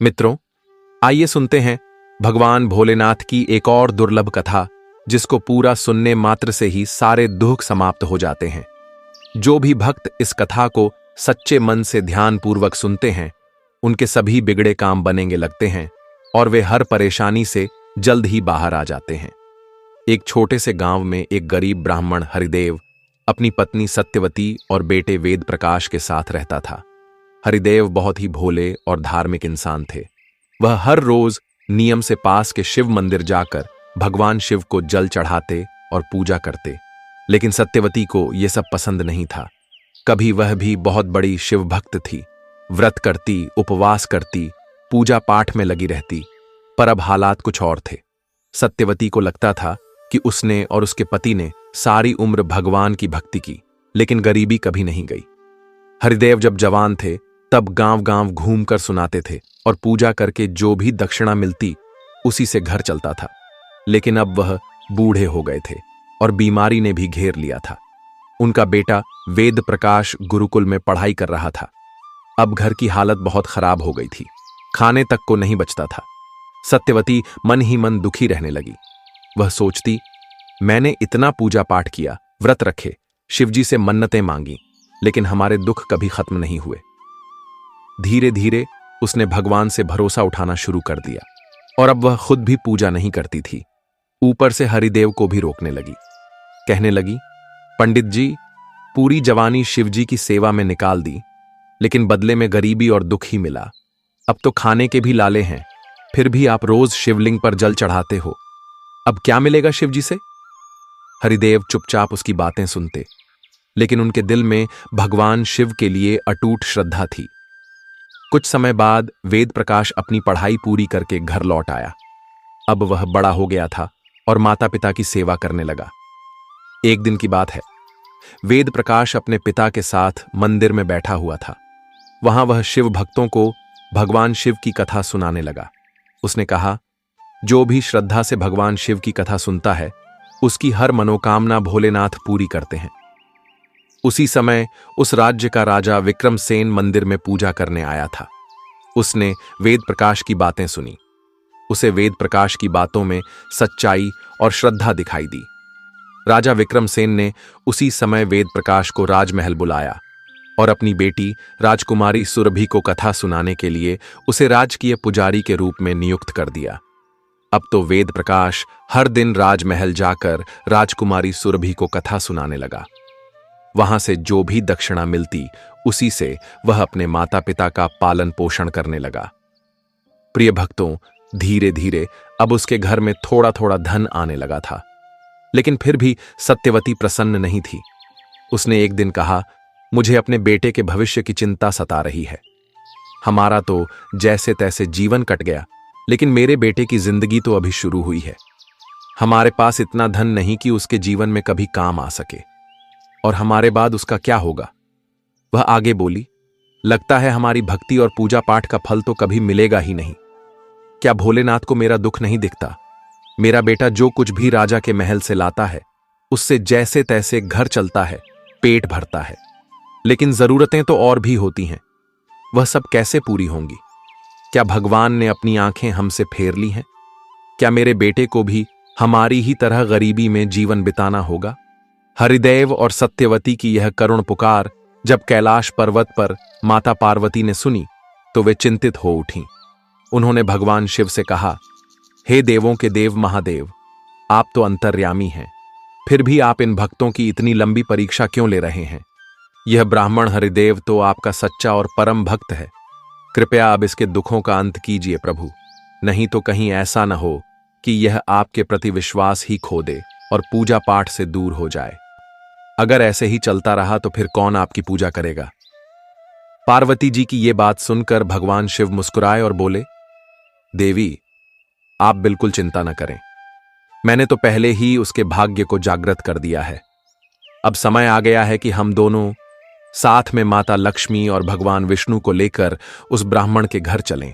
मित्रों, आइए सुनते हैं भगवान भोलेनाथ की एक और दुर्लभ कथा, जिसको पूरा सुनने मात्र से ही सारे दुख समाप्त हो जाते हैं। जो भी भक्त इस कथा को सच्चे मन से ध्यानपूर्वक सुनते हैं, उनके सभी बिगड़े काम बनेंगे लगते हैं और वे हर परेशानी से जल्द ही बाहर आ जाते हैं। एक छोटे से गांव में एक गरीब ब्राह्मण हरिदेव अपनी पत्नी सत्यवती और बेटे वेद प्रकाश के साथ रहता था। हरिदेव बहुत ही भोले और धार्मिक इंसान थे। वह हर रोज नियम से पास के शिव मंदिर जाकर भगवान शिव को जल चढ़ाते और पूजा करते, लेकिन सत्यवती को यह सब पसंद नहीं था। कभी वह भी बहुत बड़ी शिव भक्त थी, व्रत करती, उपवास करती, पूजा पाठ में लगी रहती, पर अब हालात कुछ और थे। सत्यवती को लगता था कि उसने और उसके पति ने सारी उम्र भगवान की भक्ति की, लेकिन गरीबी कभी नहीं गई। हरिदेव जब जवान थे तब गांव-गांव घूमकर सुनाते थे और पूजा करके जो भी दक्षिणा मिलती उसी से घर चलता था। लेकिन अब वह बूढ़े हो गए थे और बीमारी ने भी घेर लिया था। उनका बेटा वेद प्रकाश गुरुकुल में पढ़ाई कर रहा था। अब घर की हालत बहुत खराब हो गई थी, खाने तक को नहीं बचता था। सत्यवती मन ही मन दुखी रहने लगी। वह सोचती, मैंने इतना पूजा पाठ किया, व्रत रखे, शिवजी से मन्नतें मांगी, लेकिन हमारे दुख कभी खत्म नहीं हुए। धीरे धीरे उसने भगवान से भरोसा उठाना शुरू कर दिया और अब वह खुद भी पूजा नहीं करती थी। ऊपर से हरिदेव को भी रोकने लगी। कहने लगी, पंडित जी, पूरी जवानी शिवजी की सेवा में निकाल दी, लेकिन बदले में गरीबी और दुख ही मिला। अब तो खाने के भी लाले हैं, फिर भी आप रोज शिवलिंग पर जल चढ़ाते हो, अब क्या मिलेगा शिवजी से? हरिदेव चुपचाप उसकी बातें सुनते, लेकिन उनके दिल में भगवान शिव के लिए अटूट श्रद्धा थी। कुछ समय बाद वेद प्रकाश अपनी पढ़ाई पूरी करके घर लौट आया। अब वह बड़ा हो गया था और माता पिता की सेवा करने लगा। एक दिन की बात है, वेद प्रकाश अपने पिता के साथ मंदिर में बैठा हुआ था। वहां वह शिव भक्तों को भगवान शिव की कथा सुनाने लगा। उसने कहा, जो भी श्रद्धा से भगवान शिव की कथा सुनता है, उसकी हर मनोकामना भोलेनाथ पूरी करते हैं। उसी समय उस राज्य का राजा विक्रमसेन मंदिर में पूजा करने आया था। उसने वेद प्रकाश की बातें सुनी। उसे वेद प्रकाश की बातों में सच्चाई और श्रद्धा दिखाई दी। राजा विक्रमसेन ने उसी समय वेद प्रकाश को राजमहल बुलाया और अपनी बेटी राजकुमारी सुरभि को कथा सुनाने के लिए उसे राजकीय पुजारी के रूप में नियुक्त कर दिया। अब तो वेद प्रकाश हर दिन राजमहल जाकर राजकुमारी सुरभि को कथा सुनाने लगा। वहां से जो भी दक्षिणा मिलती उसी से वह अपने माता पिता का पालन पोषण करने लगा। प्रिय भक्तों, धीरे धीरे अब उसके घर में थोड़ा थोड़ा धन आने लगा था, लेकिन फिर भी सत्यवती प्रसन्न नहीं थी। उसने एक दिन कहा, मुझे अपने बेटे के भविष्य की चिंता सता रही है। हमारा तो जैसे तैसे जीवन कट गया, लेकिन मेरे बेटे की जिंदगी तो अभी शुरू हुई है। हमारे पास इतना धन नहीं कि उसके जीवन में कभी काम आ सके, और हमारे बाद उसका क्या होगा? वह आगे बोली, लगता है हमारी भक्ति और पूजा पाठ का फल तो कभी मिलेगा ही नहीं। क्या भोलेनाथ को मेरा दुख नहीं दिखता? मेरा बेटा जो कुछ भी राजा के महल से लाता है, उससे जैसे तैसे घर चलता है, पेट भरता है, लेकिन जरूरतें तो और भी होती हैं। वह सब कैसे पूरी होंगी? क्या भगवान ने अपनी आंखें हमसे फेर ली हैं? क्या मेरे बेटे को भी हमारी ही तरह गरीबी में जीवन बिताना होगा? हरिदेव और सत्यवती की यह करुण पुकार जब कैलाश पर्वत पर माता पार्वती ने सुनी तो वे चिंतित हो उठीं। उन्होंने भगवान शिव से कहा, हे देवों के देव महादेव, आप तो अंतर्यामी हैं, फिर भी आप इन भक्तों की इतनी लंबी परीक्षा क्यों ले रहे हैं? यह ब्राह्मण हरिदेव तो आपका सच्चा और परम भक्त है। कृपया अब इसके दुखों का अंत कीजिए प्रभु, नहीं तो कहीं ऐसा न हो कि यह आपके प्रति विश्वास ही खो दे और पूजा पाठ से दूर हो जाए। अगर ऐसे ही चलता रहा तो फिर कौन आपकी पूजा करेगा? पार्वती जी की यह बात सुनकर भगवान शिव मुस्कुराए और बोले, देवी, आप बिल्कुल चिंता न करें। मैंने तो पहले ही उसके भाग्य को जागृत कर दिया है। अब समय आ गया है कि हम दोनों साथ में माता लक्ष्मी और भगवान विष्णु को लेकर उस ब्राह्मण के घर चलें।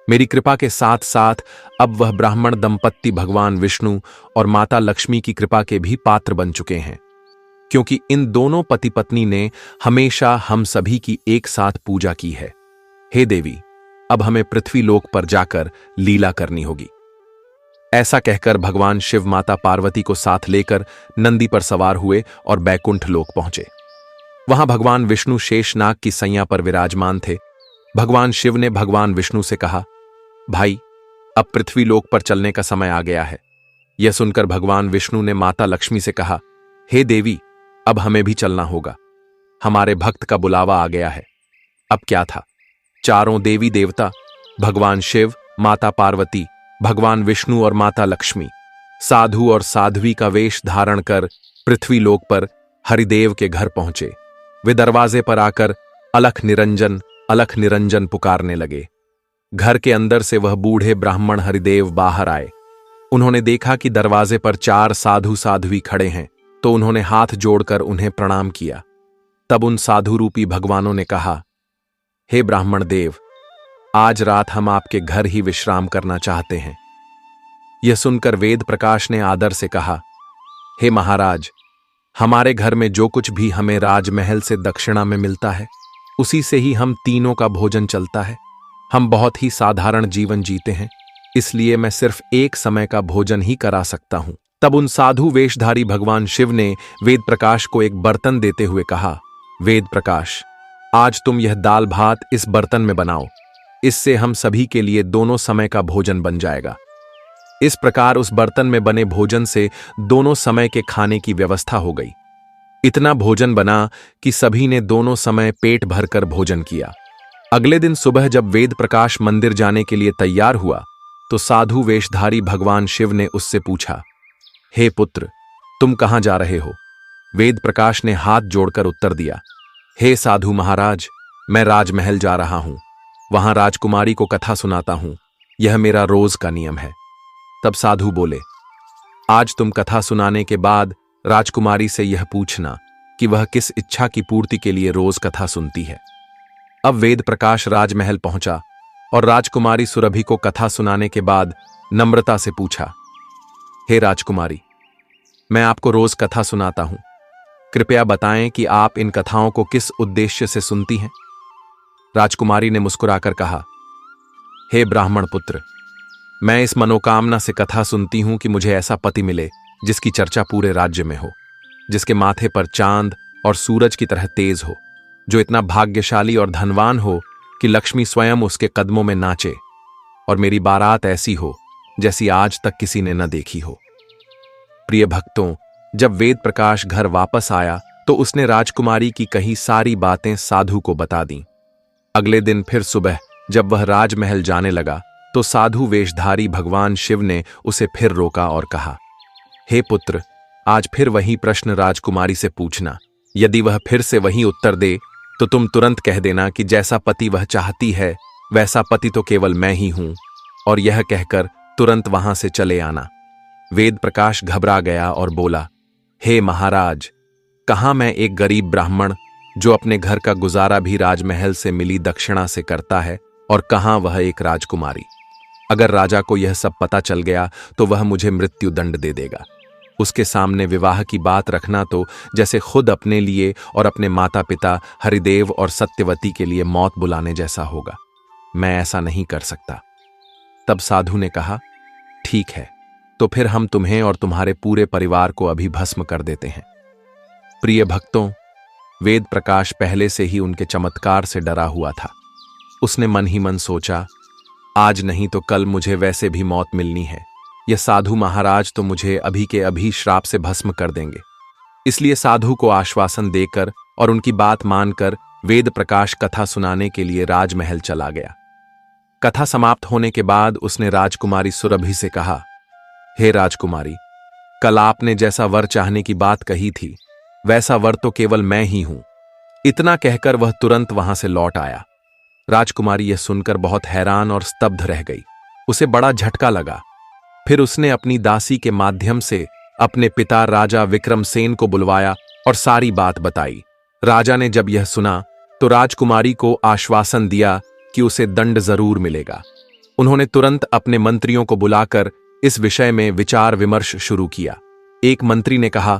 मेरी कृपा के साथ साथ अब वह ब्राह्मण दंपत्ति भगवान विष्णु और माता लक्ष्मी की कृपा के भी पात्र बन चुके हैं, क्योंकि इन दोनों पति पत्नी ने हमेशा हम सभी की एक साथ पूजा की है। हे देवी, अब हमें पृथ्वी लोक पर जाकर लीला करनी होगी। ऐसा कहकर भगवान शिव माता पार्वती को साथ लेकर नंदी पर सवार हुए और बैकुंठ लोक पहुंचे। वहां भगवान विष्णु शेषनाग की सैया पर विराजमान थे। भगवान शिव ने भगवान विष्णु से कहा, भाई, अब पृथ्वी लोक पर चलने का समय आ गया है। यह सुनकर भगवान विष्णु ने माता लक्ष्मी से कहा, हे देवी, अब हमें भी चलना होगा। हमारे भक्त का बुलावा आ गया है। अब क्या था, चारों देवी देवता, भगवान शिव, माता पार्वती, भगवान विष्णु और माता लक्ष्मी साधु और साध्वी का वेश धारण कर पृथ्वी लोक पर हरिदेव के घर पहुंचे। वे दरवाजे पर आकर अलख निरंजन पुकारने लगे। घर के अंदर से वह बूढ़े ब्राह्मण हरिदेव बाहर आए। उन्होंने देखा कि दरवाजे पर 4 साधु साध्वी खड़े हैं, तो उन्होंने हाथ जोड़कर उन्हें प्रणाम किया। तब उन साधु रूपी भगवानों ने कहा, हे ब्राह्मण देव, आज रात हम आपके घर ही विश्राम करना चाहते हैं। यह सुनकर वेद प्रकाश ने आदर से कहा, हे महाराज, हमारे घर में जो कुछ भी हमें राजमहल से दक्षिणा में मिलता है, उसी से ही हम तीनों का भोजन चलता है। हम बहुत ही साधारण जीवन जीते हैं, इसलिए मैं सिर्फ एक समय का भोजन ही करा सकता हूं। तब उन साधु वेशधारी भगवान शिव ने वेद प्रकाश को एक बर्तन देते हुए कहा, वेद प्रकाश, आज तुम यह दाल भात इस बर्तन में बनाओ। इससे हम सभी के लिए दोनों समय का भोजन बन जाएगा। इस प्रकार उस बर्तन में बने भोजन से दोनों समय के खाने की व्यवस्था हो गई। इतना भोजन बना कि सभी ने दोनों समय पेट भरकर भोजन किया। अगले दिन सुबह जब वेद प्रकाश मंदिर जाने के लिए तैयार हुआ, तो साधु वेशधारी भगवान शिव ने उससे पूछा, हे पुत्र, तुम कहां जा रहे हो? वेद प्रकाश ने हाथ जोड़कर उत्तर दिया, हे साधु महाराज, मैं राजमहल जा रहा हूं। वहां राजकुमारी को कथा सुनाता हूं। यह मेरा रोज का नियम है। तब साधु बोले, आज तुम कथा सुनाने के बाद राजकुमारी से यह पूछना कि वह किस इच्छा की पूर्ति के लिए रोज कथा सुनती है। अब वेद प्रकाश राजमहल पहुंचा और राजकुमारी सुरभि को कथा सुनाने के बाद नम्रता से पूछा, हे राजकुमारी, मैं आपको रोज कथा सुनाता हूं। कृपया बताएं कि आप इन कथाओं को किस उद्देश्य से सुनती हैं। राजकुमारी ने मुस्कुराकर कहा, हे ब्राह्मण पुत्र, मैं इस मनोकामना से कथा सुनती हूं कि मुझे ऐसा पति मिले जिसकी चर्चा पूरे राज्य में हो, जिसके माथे पर चांद और सूरज की तरह तेज हो, जो इतना भाग्यशाली और धनवान हो कि लक्ष्मी स्वयं उसके कदमों में नाचे, और मेरी बारात ऐसी हो जैसी आज तक किसी ने न देखी हो। प्रिय भक्तों, जब वेद प्रकाश घर वापस आया तो उसने राजकुमारी की कही सारी बातें साधु को बता दी। अगले दिन फिर सुबह जब वह राजमहल जाने लगा तो साधु वेशधारी भगवान शिव ने उसे फिर रोका और कहा, हे पुत्र, आज फिर वही प्रश्न राजकुमारी से पूछना। यदि वह फिर से वही उत्तर दे तो तुम तुरंत कह देना कि जैसा पति वह चाहती है वैसा पति तो केवल मैं ही हूं, और यह कहकर तुरंत वहां से चले आना। वेद प्रकाश घबरा गया और बोला, हे महाराज, कहां मैं एक गरीब ब्राह्मण जो अपने घर का गुजारा भी राजमहल से मिली दक्षिणा से करता है, और कहां वह एक राजकुमारी। अगर राजा को यह सब पता चल गया तो वह मुझे मृत्यु दंड दे देगा। उसके सामने विवाह की बात रखना तो जैसे खुद अपने लिए और अपने माता पिता हरिदेव और सत्यवती के लिए मौत बुलाने जैसा होगा। मैं ऐसा नहीं कर सकता। तब साधु ने कहा, ठीक है, तो फिर हम तुम्हें और तुम्हारे पूरे परिवार को अभी भस्म कर देते हैं। प्रिय भक्तों, वेद प्रकाश पहले से ही उनके चमत्कार से डरा हुआ था। उसने मन ही मन सोचा, आज नहीं तो कल मुझे वैसे भी मौत मिलनी है। यह साधु महाराज तो मुझे अभी के अभी श्राप से भस्म कर देंगे। इसलिए साधु को आश्वासन देकर और उनकी बात मानकर वेद प्रकाश कथा सुनाने के लिए राजमहल चला गया। कथा समाप्त होने के बाद उसने राजकुमारी सुरभि से कहा, हे राजकुमारी, कल आपने जैसा वर चाहने की बात कही थी वैसा वर तो केवल मैं ही हूं। इतना कहकर वह तुरंत वहां से लौट आया। राजकुमारी यह सुनकर बहुत हैरान और स्तब्ध रह गई। उसे बड़ा झटका लगा। फिर उसने अपनी दासी के माध्यम से अपने पिता राजा विक्रमसेन को बुलवाया और सारी बात बताई। राजा ने जब यह सुना तो राजकुमारी को आश्वासन दिया कि उसे दंड जरूर मिलेगा। उन्होंने तुरंत अपने मंत्रियों को बुलाकर इस विषय में विचार विमर्श शुरू किया। एक मंत्री ने कहा,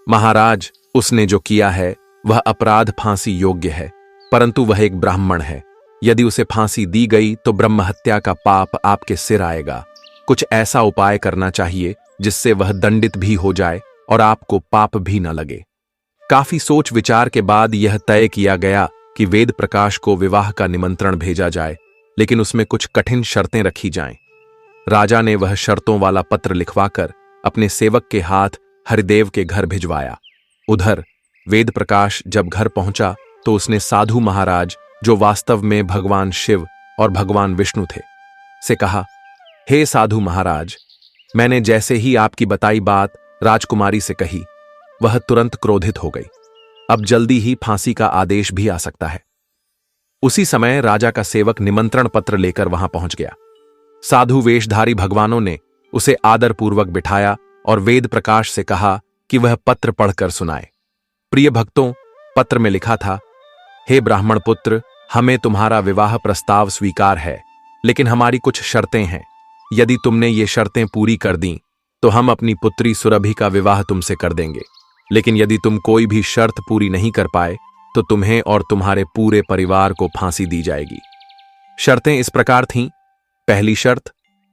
महाराज, उसने जो किया है वह अपराध फांसी योग्य है, परंतु वह एक ब्राह्मण है। यदि उसे फांसी दी गई तो ब्रह्महत्या का पाप आपके सिर आएगा। कुछ ऐसा उपाय करना चाहिए जिससे वह दंडित भी हो जाए और आपको पाप भी न लगे। काफी सोच विचार के बाद यह तय किया गया कि वेद प्रकाश को विवाह का निमंत्रण भेजा जाए, लेकिन उसमें कुछ कठिन शर्तें रखी जाएं। राजा ने वह शर्तों वाला पत्र लिखवाकर अपने सेवक के हाथ हरिदेव के घर भिजवाया। उधर वेद प्रकाश जब घर पहुंचा तो उसने साधु महाराज, जो वास्तव में भगवान शिव और भगवान विष्णु थे, से कहा, हे साधु महाराज, मैंने जैसे ही आपकी बताई बात राजकुमारी से कही, वह तुरंत क्रोधित हो गई। अब जल्दी ही फांसी का आदेश भी आ सकता है। उसी समय राजा का सेवक निमंत्रण पत्र लेकर वहां पहुंच गया। साधु वेशधारी भगवानों ने उसे आदरपूर्वक बिठाया और वेद प्रकाश से कहा कि वह पत्र पढ़कर सुनाए। प्रिय भक्तों, पत्र में लिखा था, हे ब्राह्मण पुत्र, हमें तुम्हारा विवाह प्रस्ताव स्वीकार है, लेकिन हमारी कुछ शर्तें हैं। यदि तुमने ये शर्तें पूरी कर दी तो हम अपनी पुत्री सुरभि का विवाह तुमसे कर देंगे, लेकिन यदि तुम कोई भी शर्त पूरी नहीं कर पाए तो तुम्हें और तुम्हारे पूरे परिवार को फांसी दी जाएगी। शर्तें इस प्रकार थीं। पहली शर्त,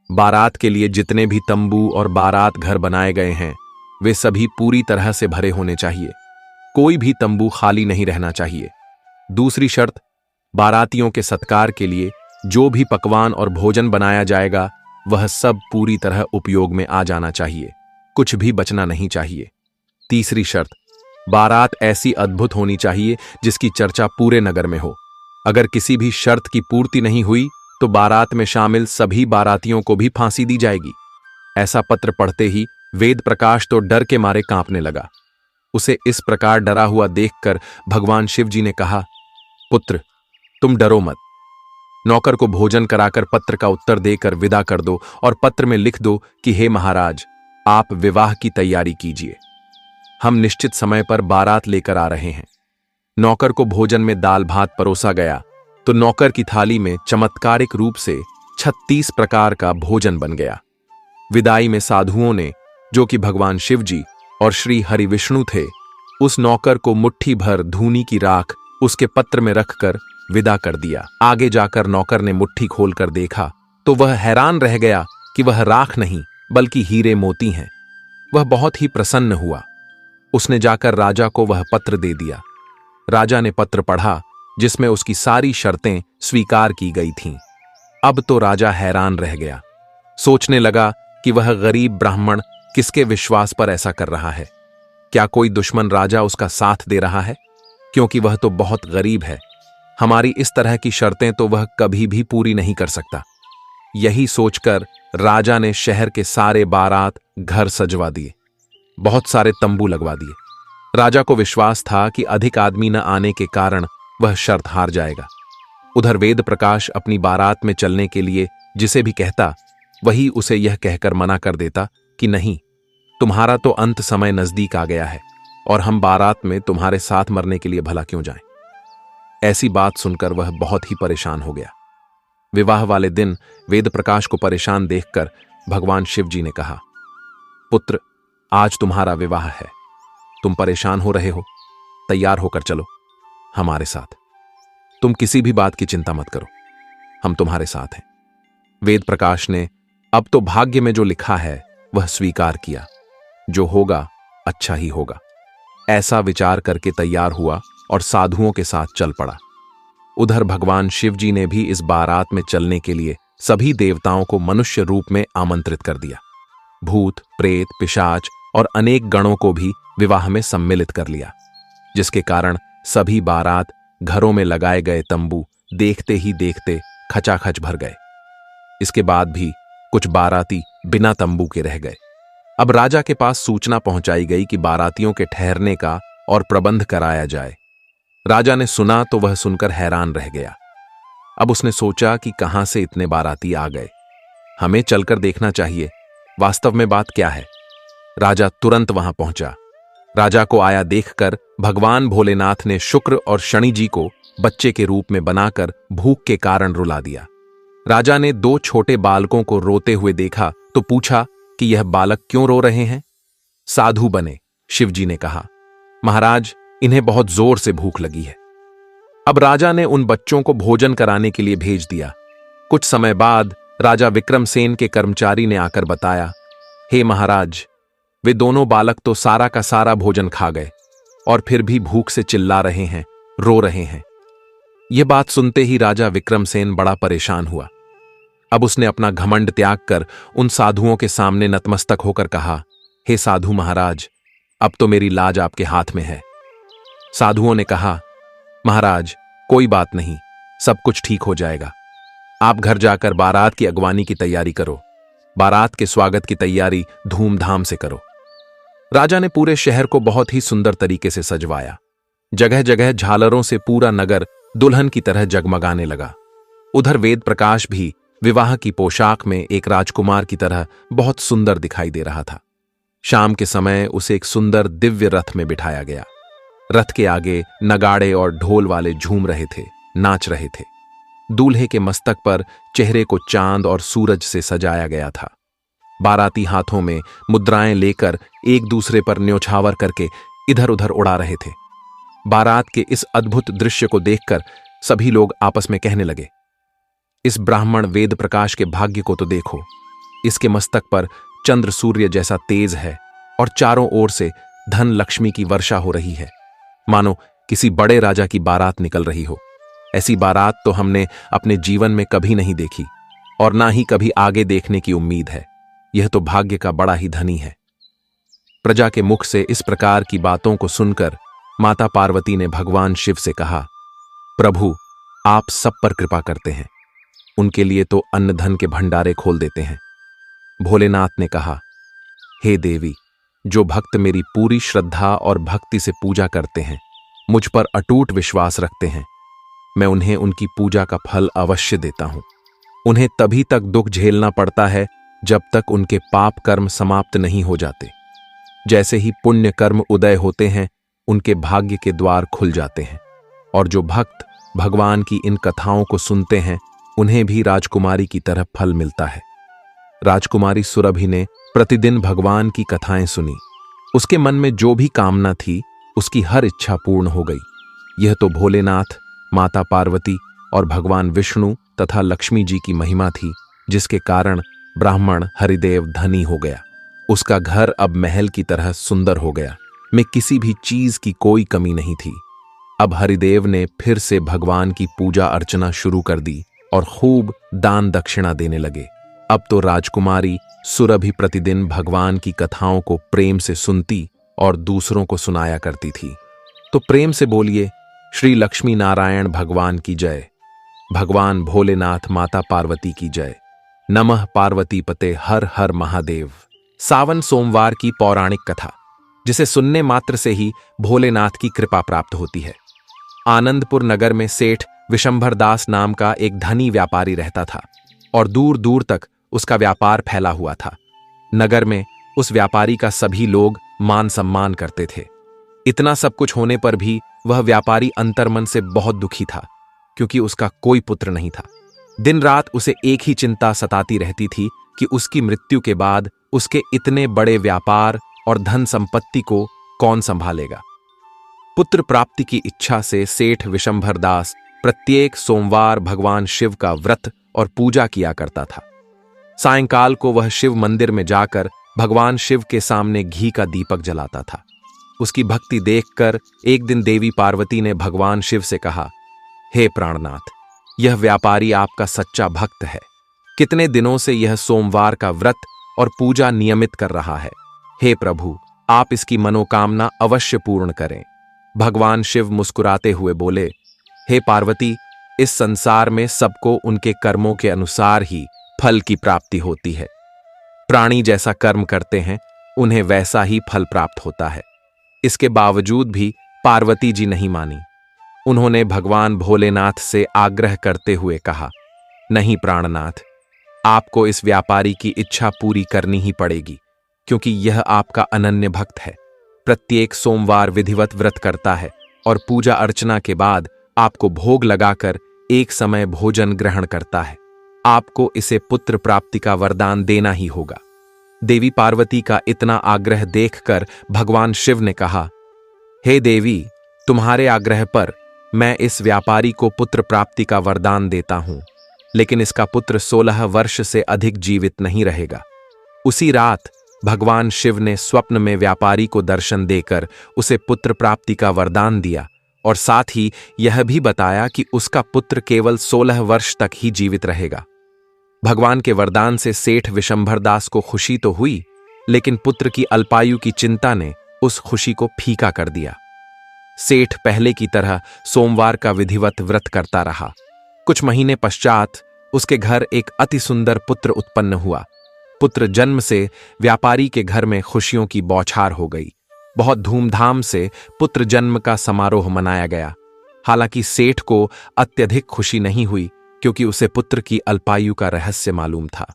बारात के लिए जितने भी तंबू और बारात घर बनाए गए हैं वे सभी पूरी तरह से भरे होने चाहिए, कोई भी तंबू खाली नहीं रहना चाहिए। दूसरी शर्त, बारातियों के सत्कार के लिए जो भी पकवान और भोजन बनाया जाएगा वह सब पूरी तरह उपयोग में आ जाना चाहिए, कुछ भी बचना नहीं चाहिए। तीसरी शर्त, बारात ऐसी अद्भुत होनी चाहिए जिसकी चर्चा पूरे नगर में हो। अगर किसी भी शर्त की पूर्ति नहीं हुई तो बारात में शामिल सभी बारातियों को भी फांसी दी जाएगी। ऐसा पत्र पढ़ते ही वेद प्रकाश तो डर के मारे कांपने लगा। उसे इस प्रकार डरा हुआ देखकर भगवान शिव जी ने कहा, पुत्र, तुम डरो मत। नौकर को भोजन कराकर पत्र का उत्तर देकर विदा कर दो और पत्र में लिख दो कि हे महाराज, आप विवाह की तैयारी कीजिए, हम निश्चित समय पर बारात लेकर आ रहे हैं। नौकर को भोजन में दाल भात परोसा गया तो नौकर की थाली में चमत्कारिक रूप से 36 प्रकार का भोजन बन गया। विदाई में साधुओं ने, जो कि भगवान शिव जी और श्री हरि विष्णु थे, उस नौकर को मुट्ठी भर धूनी की राख उसके पत्र में रखकर विदा कर दिया। आगे जाकर नौकर ने मुट्ठी खोलकर देखा तो वह हैरान रह गया कि वह राख नहीं बल्कि हीरे मोती हैं। वह बहुत ही प्रसन्न हुआ। उसने जाकर राजा को वह पत्र दे दिया। राजा ने पत्र पढ़ा जिसमें उसकी सारी शर्तें स्वीकार की गई थीं। अब तो राजा हैरान रह गया। सोचने लगा कि वह गरीब ब्राह्मण किसके विश्वास पर ऐसा कर रहा है। क्या कोई दुश्मन राजा उसका साथ दे रहा है? क्योंकि वह तो बहुत गरीब है। हमारी इस तरह की शर्तें तो वह कभी भी पूरी नहीं कर सकता। यही सोचकर राजा ने शहर के सारे बारात घर सजवा दिए, बहुत सारे तंबू लगवा दिए। राजा को विश्वास था कि अधिक आदमी न आने के कारण वह शर्त हार जाएगा। उधर वेद प्रकाश अपनी बारात में चलने के लिए जिसे भी कहता वही उसे यह कहकर मना कर देता कि नहीं, तुम्हारा तो अंत समय नजदीक आ गया है और हम बारात में तुम्हारे साथ मरने के लिए भला क्यों जाएं। ऐसी बात सुनकर वह बहुत ही परेशान हो गया। विवाह वाले दिन वेद प्रकाश को परेशान देखकर भगवान शिव जी ने कहा, पुत्र, आज तुम्हारा विवाह है, तुम परेशान हो रहे हो, तैयार होकर चलो हमारे साथ। तुम किसी भी बात की चिंता मत करो, हम तुम्हारे साथ हैं। वेद प्रकाश ने अब तो भाग्य में जो लिखा है वह स्वीकार किया, जो होगा अच्छा ही होगा, ऐसा विचार करके तैयार हुआ और साधुओं के साथ चल पड़ा। उधर भगवान शिव जी ने भी इस बारात में चलने के लिए सभी देवताओं को मनुष्य रूप में आमंत्रित कर दिया। भूत, प्रेत, पिशाच और अनेक गणों को भी विवाह में सम्मिलित कर लिया, जिसके कारण सभी बारात घरों में लगाए गए तंबू देखते ही देखते खचाखच भर गए। इसके बाद भी कुछ बाराती बिना तंबू के रह गए। अब राजा के पास सूचना पहुंचाई गई कि बारातियों के ठहरने का और प्रबंध कराया जाए। राजा ने सुना तो वह सुनकर हैरान रह गया। अब उसने सोचा कि कहां से इतने बाराती आ गए, हमें चलकर देखना चाहिए वास्तव में बात क्या है। राजा तुरंत वहां पहुंचा। राजा को आया देखकर भगवान भोलेनाथ ने शुक्र और शनि जी को बच्चे के रूप में बनाकर भूख के कारण रुला दिया। राजा ने 2 छोटे बालकों को रोते हुए देखा तो पूछा कि यह बालक क्यों रो रहे हैं। साधु बने शिवजी ने कहा, महाराज, इन्हें बहुत जोर से भूख लगी है। अब राजा ने उन बच्चों को भोजन कराने के लिए भेज दिया। कुछ समय बाद राजा विक्रमसेन के कर्मचारी ने आकर बताया, हे महाराज, वे दोनों बालक तो सारा का सारा भोजन खा गए और फिर भी भूख से चिल्ला रहे हैं, रो रहे हैं। यह बात सुनते ही राजा विक्रमसेन बड़ा परेशान हुआ। अब उसने अपना घमंड त्याग कर उन साधुओं के सामने नतमस्तक होकर कहा, हे साधु महाराज, अब तो मेरी लाज आपके हाथ में है। साधुओं ने कहा, महाराज, कोई बात नहीं, सब कुछ ठीक हो जाएगा। आप घर जाकर बारात की अगवानी की तैयारी करो। बारात के स्वागत की तैयारी धूमधाम से करो। राजा ने पूरे शहर को बहुत ही सुंदर तरीके से सजवाया। जगह जगह झालरों से पूरा नगर दुल्हन की तरह जगमगाने लगा। उधर वेद प्रकाश भी विवाह की पोशाक में एक राजकुमार की तरह बहुत सुंदर दिखाई दे रहा था। शाम के समय उसे एक सुंदर दिव्य रथ में बिठाया गया। रथ के आगे नगाड़े और ढोल वाले झूम रहे थे, नाच रहे थे। दूल्हे के मस्तक पर चेहरे को चांद और सूरज से सजाया गया था। बाराती हाथों में मुद्राएं लेकर एक दूसरे पर न्योछावर करके इधर उधर उड़ा रहे थे। बारात के इस अद्भुत दृश्य को देखकर सभी लोग आपस में कहने लगे, इस ब्राह्मण वेद प्रकाश के भाग्य को तो देखो। इसके मस्तक पर चंद्र सूर्य जैसा तेज है और चारों ओर से धन लक्ष्मी की वर्षा हो रही है, मानो किसी बड़े राजा की बारात निकल रही हो। ऐसी बारात तो हमने अपने जीवन में कभी नहीं देखी और ना ही कभी आगे देखने की उम्मीद है। यह तो भाग्य का बड़ा ही धनी है। प्रजा के मुख से इस प्रकार की बातों को सुनकर माता पार्वती ने भगवान शिव से कहा, प्रभु, आप सब पर कृपा करते हैं, उनके लिए तो अन्न धन के भंडारे खोल देते हैं। भोलेनाथ ने कहा, हे देवी, जो भक्त मेरी पूरी श्रद्धा और भक्ति से पूजा करते हैं, मुझ पर अटूट विश्वास रखते हैं, मैं उन्हें उनकी पूजा का फल अवश्य देता हूं। उन्हें तभी तक दुख झेलना पड़ता है जब तक उनके पाप कर्म समाप्त नहीं हो जाते। जैसे ही पुण्य कर्म उदय होते हैं, उनके भाग्य के द्वार खुल जाते हैं और जो भक्त भगवान की इन कथाओं को सुनते हैं, उन्हें भी राजकुमारी की तरह फल मिलता है। राजकुमारी सुरभि ने प्रतिदिन भगवान की कथाएं सुनी। उसके मन में जो भी कामना थी, उसकी हर इच्छा पूर्ण हो गई। यह तो भोलेनाथ, माता पार्वती और भगवान विष्णु तथा लक्ष्मी जी की महिमा थी, जिसके कारण ब्राह्मण हरिदेव धनी हो गया। उसका घर अब महल की तरह सुंदर हो गया, में किसी भी चीज की कोई कमी नहीं थी। अब हरिदेव ने फिर से भगवान की पूजा अर्चना शुरू कर दी और खूब दान दक्षिणा देने लगे। अब तो राजकुमारी सुरभि प्रतिदिन भगवान की कथाओं को प्रेम से सुनती और दूसरों को सुनाया करती थी। तो प्रेम से बोलिए, श्री लक्ष्मी नारायण भगवान की जय, भगवान भोलेनाथ माता पार्वती की जय, नमः पार्वती पते हर हर महादेव। सावन सोमवार की पौराणिक कथा, जिसे सुनने मात्र से ही भोलेनाथ की कृपा प्राप्त होती है। आनंदपुर नगर में सेठ विशंभर दास नाम का एक धनी व्यापारी रहता था और दूर दूर तक उसका व्यापार फैला हुआ था। नगर में उस व्यापारी का सभी लोग मान सम्मान करते थे। इतना सब कुछ होने पर भी वह व्यापारी अंतर्मन से बहुत दुखी था, क्योंकि उसका कोई पुत्र नहीं था। दिन रात उसे एक ही चिंता सताती रहती थी कि उसकी मृत्यु के बाद उसके इतने बड़े व्यापार और धन संपत्ति को कौन संभालेगा। पुत्र प्राप्ति की इच्छा से सेठ विशंभर दास प्रत्येक सोमवार भगवान शिव का व्रत और पूजा किया करता था। सायंकाल को वह शिव मंदिर में जाकर भगवान शिव के सामने घी का दीपक जलाता था। उसकी भक्ति देखकर एक दिन देवी पार्वती ने भगवान शिव से कहा, हे प्राणनाथ, यह व्यापारी आपका सच्चा भक्त है। कितने दिनों से यह सोमवार का व्रत और पूजा नियमित कर रहा है। हे प्रभु, आप इसकी मनोकामना अवश्य पूर्ण करें। भगवान शिव मुस्कुराते हुए बोले, हे पार्वती, इस संसार में सबको उनके कर्मों के अनुसार ही फल की प्राप्ति होती है। प्राणी जैसा कर्म करते हैं, उन्हें वैसा ही फल प्राप्त होता है। इसके बावजूद भी पार्वती जी नहीं मानी। उन्होंने भगवान भोलेनाथ से आग्रह करते हुए कहा, नहीं प्राणनाथ, आपको इस व्यापारी की इच्छा पूरी करनी ही पड़ेगी, क्योंकि यह आपका अनन्य भक्त है। प्रत्येक सोमवार विधिवत व्रत करता है और पूजा अर्चना के बाद आपको भोग लगाकर एक समय भोजन ग्रहण करता है। आपको इसे पुत्र प्राप्ति का वरदान देना ही होगा। देवी पार्वती का इतना आग्रह देखकर भगवान शिव ने कहा, हे देवी, तुम्हारे आग्रह पर मैं इस व्यापारी को पुत्र प्राप्ति का वरदान देता हूं, लेकिन इसका पुत्र 16 वर्ष से अधिक जीवित नहीं रहेगा। उसी रात भगवान शिव ने स्वप्न में व्यापारी को दर्शन देकर उसे पुत्र प्राप्ति का वरदान दिया और साथ ही यह भी बताया कि उसका पुत्र केवल 16 वर्ष तक ही जीवित रहेगा। भगवान के वरदान से सेठ विशंभर दास को खुशी तो हुई, लेकिन पुत्र की अल्पायु की चिंता ने उस खुशी को फीका कर दिया। सेठ पहले की तरह सोमवार का विधिवत व्रत करता रहा। कुछ महीने पश्चात उसके घर एक अति सुंदर पुत्र उत्पन्न हुआ। पुत्र जन्म से व्यापारी के घर में खुशियों की बौछार हो गई। बहुत धूमधाम से पुत्र जन्म का समारोह मनाया गया। हालांकि सेठ को अत्यधिक खुशी नहीं हुई, क्योंकि उसे पुत्र की अल्पायु का रहस्य मालूम था।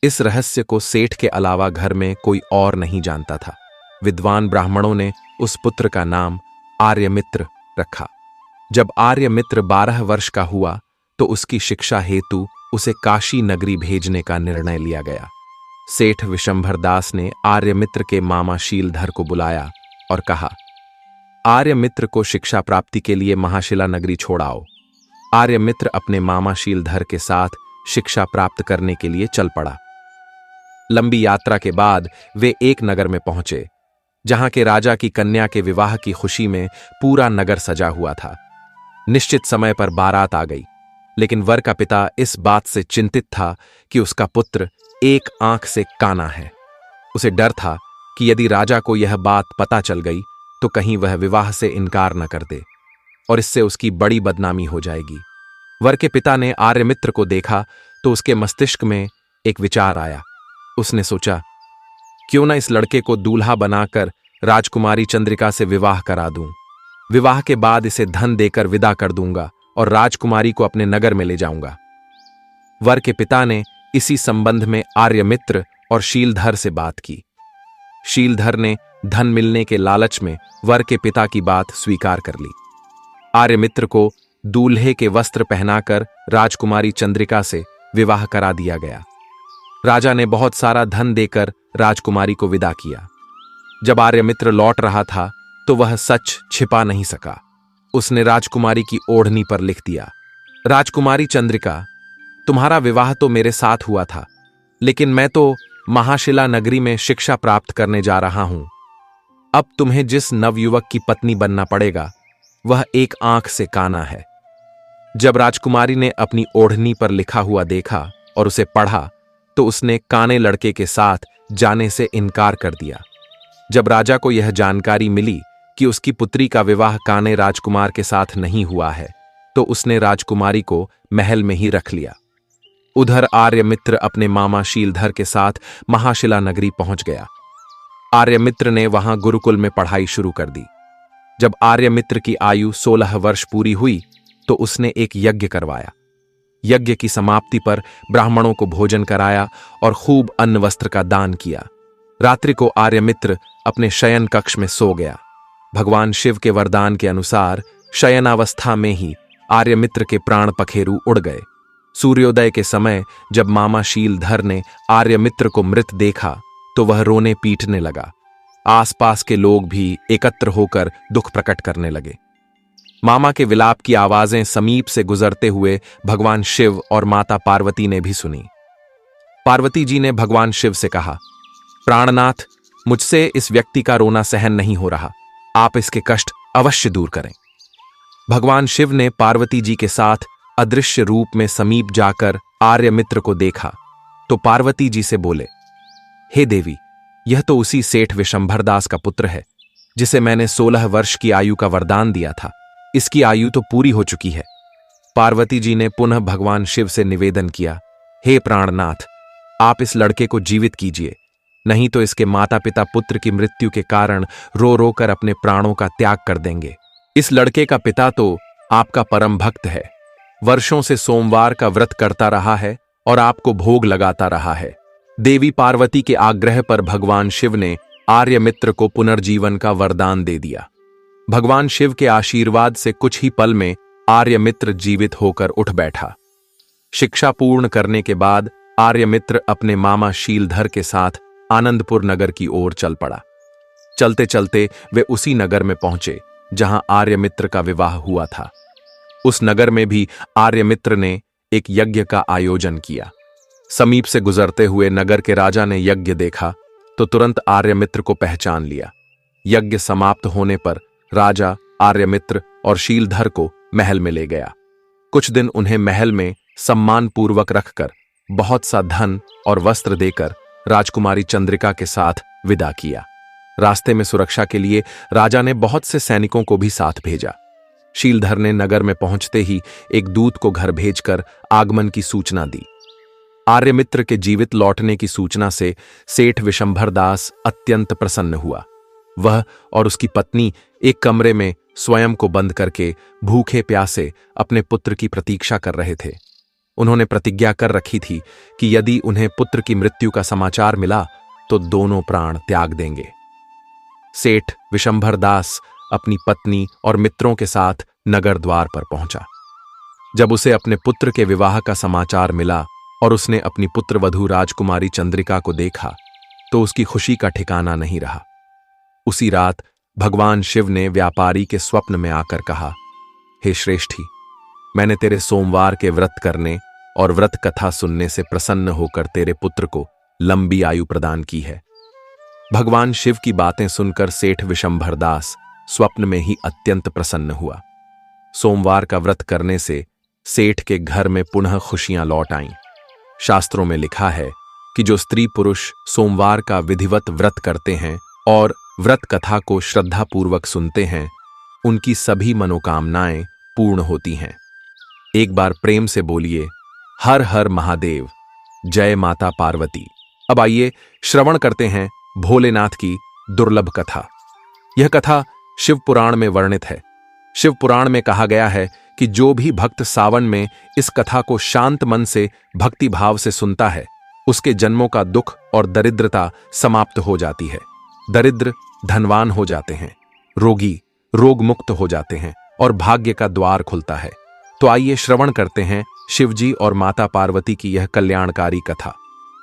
इस रहस्य को सेठ के अलावा घर में कोई और नहीं जानता था। विद्वान ब्राह्मणों ने उस पुत्र का नाम आर्यमित्र रखा। जब आर्यमित्र 12 वर्ष का हुआ तो उसकी शिक्षा हेतु उसे काशी नगरी भेजने का निर्णय लिया गया। सेठ विशंभर दास ने आर्यमित्र के मामा शीलधर को बुलाया और कहा, आर्यमित्र को शिक्षा प्राप्ति के लिए महाशिला नगरी छोड़ाओ। आर्यमित्र अपने मामा शीलधर के साथ शिक्षा प्राप्त करने के लिए चल पड़ा। लंबी यात्रा के बाद वे एक नगर में पहुंचे, जहां के राजा की कन्या के विवाह की खुशी में पूरा नगर सजा हुआ था। निश्चित समय पर बारात आ गई, लेकिन वर का पिता इस बात से चिंतित था कि उसका पुत्र एक आंख से काना है। उसे डर था कि यदि राजा को यह बात पता चल गई तो कहीं वह विवाह से इनकार न कर दे और इससे उसकी बड़ी बदनामी हो जाएगी। वर के पिता ने आर्यमित्र को देखा तो उसके मस्तिष्क में एक विचार आया। उसने सोचा, क्यों न इस लड़के को दूल्हा बनाकर राजकुमारी चंद्रिका से विवाह करा दूं। विवाह के बाद इसे धन देकर विदा कर दूंगा और राजकुमारी को अपने नगर में ले जाऊंगा। वर के पिता ने इसी संबंध में आर्यमित्र और शीलधर से बात की। शीलधर ने धन मिलने के लालच में वर के पिता की बात स्वीकार कर ली। आर्यमित्र को दूल्हे के वस्त्र पहनाकर राजकुमारी चंद्रिका से विवाह करा दिया गया। राजा ने बहुत सारा धन देकर राजकुमारी को विदा किया। जब आर्यमित्र लौट रहा था तो वह सच छिपा नहीं सका। उसने राजकुमारी की ओढ़नी पर लिख दिया, राजकुमारी चंद्रिका, तुम्हारा विवाह तो मेरे साथ हुआ था, लेकिन मैं तो महाशिला नगरी में शिक्षा प्राप्त करने जा रहा हूं। अब तुम्हें जिस नवयुवक की पत्नी बनना पड़ेगा वह एक आंख से काना है। जब राजकुमारी ने अपनी ओढ़नी पर लिखा हुआ देखा और उसे पढ़ा तो उसने काने लड़के के साथ जाने से इनकार कर दिया। जब राजा को यह जानकारी मिली कि उसकी पुत्री का विवाह काने राजकुमार के साथ नहीं हुआ है तो उसने राजकुमारी को महल में ही रख लिया। उधर आर्यमित्र अपने मामा शीलधर के साथ महाशिला नगरी पहुंच गया। आर्यमित्र ने वहां गुरुकुल में पढ़ाई शुरू कर दी। जब आर्यमित्र की आयु 16 वर्ष पूरी हुई तो उसने एक यज्ञ करवाया। यज्ञ की समाप्ति पर ब्राह्मणों को भोजन कराया और खूब अन्न वस्त्र का दान किया। रात्रि को आर्यमित्र अपने शयन कक्ष में सो गया। भगवान शिव के वरदान के अनुसार शयनावस्था में ही आर्यमित्र के प्राण पखेरु उड़ गए। सूर्योदय के समय जब मामा शीलधर ने आर्यमित्र को मृत देखा तो वह रोने पीटने लगा। आसपास के लोग भी एकत्र होकर दुख प्रकट करने लगे। मामा के विलाप की आवाजें समीप से गुजरते हुए भगवान शिव और माता पार्वती ने भी सुनी। पार्वती जी ने भगवान शिव से कहा, प्राणनाथ, मुझसे इस व्यक्ति का रोना सहन नहीं हो रहा, आप इसके कष्ट अवश्य दूर करें। भगवान शिव ने पार्वती जी के साथ अदृश्य रूप में समीप जाकर आर्यमित्र को देखा तो पार्वती जी से बोले, हे देवी, यह तो उसी सेठ विशंभर दास का पुत्र है जिसे मैंने 16 वर्ष की आयु का वरदान दिया था। इसकी आयु तो पूरी हो चुकी है। पार्वती जी ने पुनः भगवान शिव से निवेदन किया, हे प्राणनाथ, आप इस लड़के को जीवित कीजिए, नहीं तो इसके माता पिता पुत्र की मृत्यु के कारण रो रो कर अपने प्राणों का त्याग कर देंगे। इस लड़के का पिता तो आपका परम भक्त है, वर्षों से सोमवार का व्रत करता रहा है और आपको भोग लगाता रहा है। देवी पार्वती के आग्रह पर भगवान शिव ने आर्यमित्र को पुनर्जीवन का वरदान दे दिया। भगवान शिव के आशीर्वाद से कुछ ही पल में आर्यमित्र जीवित होकर उठ बैठा। शिक्षा पूर्ण करने के बाद आर्यमित्र अपने मामा शीलधर के साथ आनंदपुर नगर की ओर चल पड़ा। चलते चलते वे उसी नगर में पहुंचे जहां आर्यमित्र का विवाह हुआ था। उस नगर में भी आर्यमित्र ने एक यज्ञ का आयोजन किया। समीप से गुजरते हुए नगर के राजा ने यज्ञ देखा तो तुरंत आर्यमित्र को पहचान लिया। यज्ञ समाप्त होने पर राजा आर्यमित्र और शीलधर को महल में ले गया। कुछ दिन उन्हें महल में सम्मान पूर्वक रखकर बहुत सा धन और वस्त्र देकर राजकुमारी चंद्रिका के साथ विदा किया। रास्ते में सुरक्षा के लिए राजा ने बहुत से सैनिकों को भी साथ भेजा। शीलधर ने नगर में पहुंचते ही एक दूत को घर भेजकर आगमन की सूचना दी। आर्यमित्र के जीवित लौटने की सूचना से सेठ विशंभर दास अत्यंत प्रसन्न हुआ। वह और उसकी पत्नी एक कमरे में स्वयं को बंद करके भूखे प्यासे अपने पुत्र की प्रतीक्षा कर रहे थे। उन्होंने प्रतिज्ञा कर रखी थी कि यदि उन्हें पुत्र की मृत्यु का समाचार मिला तो दोनों प्राण त्याग देंगे। सेठ विशंभर दास अपनी पत्नी और मित्रों के साथ नगर द्वार पर पहुंचा। जब उसे अपने पुत्र के विवाह का समाचार मिला और उसने अपनी पुत्रवधू राजकुमारी चंद्रिका को देखा तो उसकी खुशी का ठिकाना नहीं रहा। उसी रात भगवान शिव ने व्यापारी के स्वप्न में आकर कहा, हे श्रेष्ठी, मैंने तेरे सोमवार के व्रत करने और व्रत कथा सुनने से प्रसन्न होकर तेरे पुत्र को लंबी आयु प्रदान की है। भगवान शिव की बातें सुनकर सेठ विशंभर दास स्वप्न में ही अत्यंत प्रसन्न हुआ। सोमवार का व्रत करने से सेठ के घर में पुनः खुशियां लौट आईं। शास्त्रों में लिखा है कि जो स्त्री पुरुष सोमवार का विधिवत व्रत करते हैं और व्रत कथा को श्रद्धापूर्वक सुनते हैं, उनकी सभी मनोकामनाएं पूर्ण होती हैं। एक बार प्रेम से बोलिए, हर हर महादेव, जय माता पार्वती। अब आइए श्रवण करते हैं भोलेनाथ की दुर्लभ कथा। यह कथा शिव पुराण में वर्णित है। शिव पुराण में कहा गया है कि जो भी भक्त सावन में इस कथा को शांत मन से भक्ति भाव से सुनता है, उसके जन्मों का दुख और दरिद्रता समाप्त हो जाती है। दरिद्र धनवान हो जाते हैं, रोगी रोग मुक्त हो जाते हैं और भाग्य का द्वार खुलता है। तो आइए श्रवण करते हैं शिवजी और माता पार्वती की यह कल्याणकारी कथा।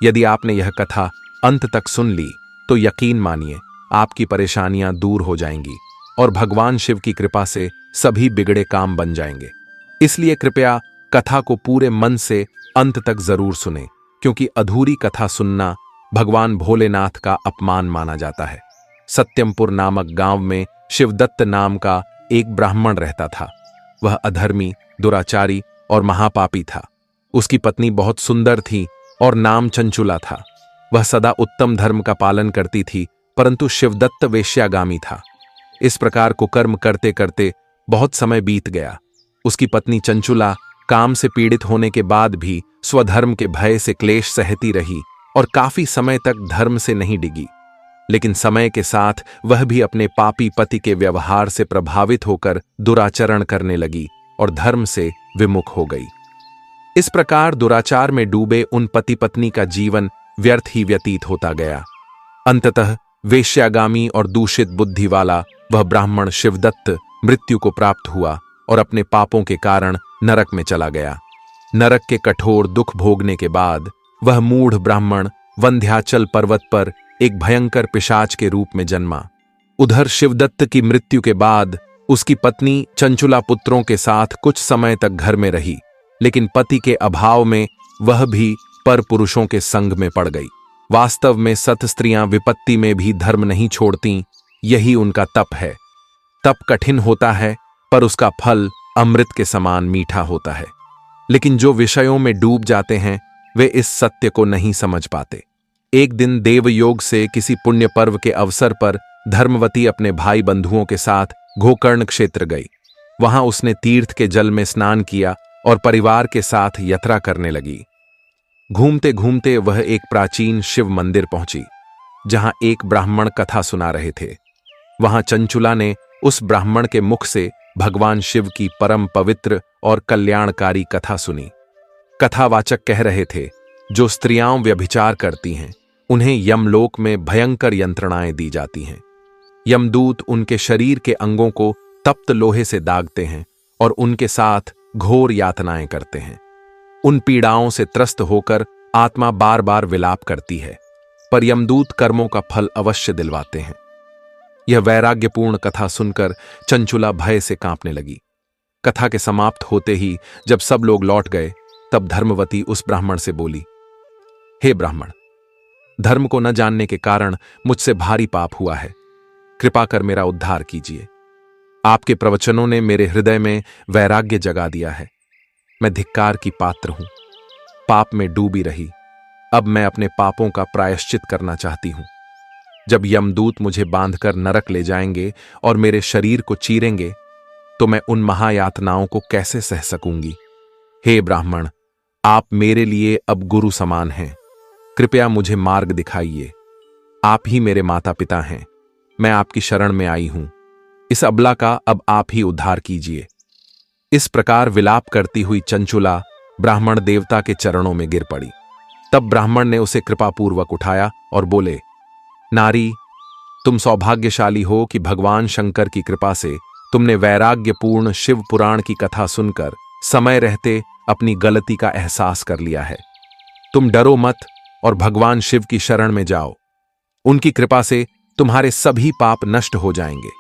यदि आपने यह कथा अंत तक सुन ली तो यकीन मानिए आपकी परेशानियां दूर हो जाएंगी और भगवान शिव की कृपा से सभी बिगड़े काम बन जाएंगे। इसलिए कृपया कथा को पूरे मन से अंत तक जरूर सुनें, क्योंकि अधूरी कथा सुनना भगवान भोलेनाथ का अपमान माना जाता है। सत्यमपुर नामक गांव में शिवदत्त नाम का एक ब्राह्मण रहता था। वह अधर्मी, दुराचारी और महापापी था। उसकी पत्नी बहुत सुंदर थी और नाम चंचुला था। वह सदा उत्तम धर्म का पालन करती थी, परंतु शिवदत्त वेश्यागामी था। इस प्रकार कुकर्म करते करते बहुत समय बीत गया। उसकी पत्नी चंचुला काम से पीड़ित होने के बाद भी स्वधर्म के भय से क्लेश सहती रही और काफी समय तक धर्म से नहीं डिगी। लेकिन समय के साथ वह भी अपने पापी पति के व्यवहार से प्रभावित होकर दुराचरण करने लगी और धर्म से विमुख हो गई। इस प्रकार दुराचार में डूबे उन पति पत्नी का जीवन व्यर्थ ही व्यतीत होता गया। अंततः वेश्यागामी और दूषित बुद्धि वाला वह ब्राह्मण शिवदत्त मृत्यु को प्राप्त हुआ और अपने पापों के कारण नरक में चला गया। नरक के कठोर दुख भोगने के बाद वह मूढ़ ब्राह्मण वंध्याचल पर्वत पर एक भयंकर पिशाच के रूप में जन्मा। उधर शिवदत्त की मृत्यु के बाद उसकी पत्नी चंचुला पुत्रों के साथ कुछ समय तक घर में रही, लेकिन पति के अभाव में वह भी पर पुरुषों के संग में पड़ गई। वास्तव में सत स्त्रियां विपत्ति में भी धर्म नहीं छोड़ती, यही उनका तप है। तप कठिन होता है पर उसका फल अमृत के समान मीठा होता है। लेकिन जो विषयों में डूब जाते हैं वे इस सत्य को नहीं समझ पाते। एक दिन देवयोग से किसी पुण्य पर्व के अवसर पर धर्मवती अपने भाई बंधुओं के साथ गोकर्ण क्षेत्र गई। वहां उसने तीर्थ के जल में स्नान किया और परिवार के साथ यात्रा करने लगी। घूमते घूमते वह एक प्राचीन शिव मंदिर पहुंची, जहां एक ब्राह्मण कथा सुना रहे थे। वहां चंचुला ने उस ब्राह्मण के मुख से भगवान शिव की परम पवित्र और कल्याणकारी कथा सुनी। कथावाचक कह रहे थे, जो स्त्रियां व्यभिचार करती हैं उन्हें यमलोक में भयंकर यंत्रणाएं दी जाती हैं। यमदूत उनके शरीर के अंगों को तप्त लोहे से दागते हैं और उनके साथ घोर यातनाएं करते हैं। उन पीड़ाओं से त्रस्त होकर आत्मा बार बार विलाप करती है, पर यमदूत कर्मों का फल अवश्य दिलवाते हैं। यह वैराग्यपूर्ण कथा सुनकर चंचुला भय से कांपने लगी। कथा के समाप्त होते ही जब सब लोग लौट गए, तब धर्मवती उस ब्राह्मण से बोली, हे ब्राह्मण, धर्म को न जानने के कारण मुझसे भारी पाप हुआ है। कृपा कर मेरा उद्धार कीजिए। आपके प्रवचनों ने मेरे हृदय में वैराग्य जगा दिया है। मैं धिक्कार की पात्र हूं, पाप में डूबी रही। अब मैं अपने पापों का प्रायश्चित करना चाहती हूं। जब यमदूत मुझे बांधकर नरक ले जाएंगे और मेरे शरीर को चीरेंगे, तो मैं उन महायातनाओं को कैसे सह सकूंगी। हे ब्राह्मण, आप मेरे लिए अब गुरु समान हैं। कृपया मुझे मार्ग दिखाइए। आप ही मेरे माता पिता हैं। मैं आपकी शरण में आई हूं। इस अबला का अब आप ही उद्धार कीजिए। इस प्रकार विलाप करती हुई चंचुला ब्राह्मण देवता के चरणों में गिर पड़ी। तब ब्राह्मण ने उसे कृपापूर्वक उठाया और बोले, नारी, तुम सौभाग्यशाली हो कि भगवान शंकर की कृपा से तुमने वैराग्यपूर्ण शिव पुराण की कथा सुनकर समय रहते अपनी गलती का एहसास कर लिया है। तुम डरो मत और भगवान शिव की शरण में जाओ। उनकी कृपा से तुम्हारे सभी पाप नष्ट हो जाएंगे।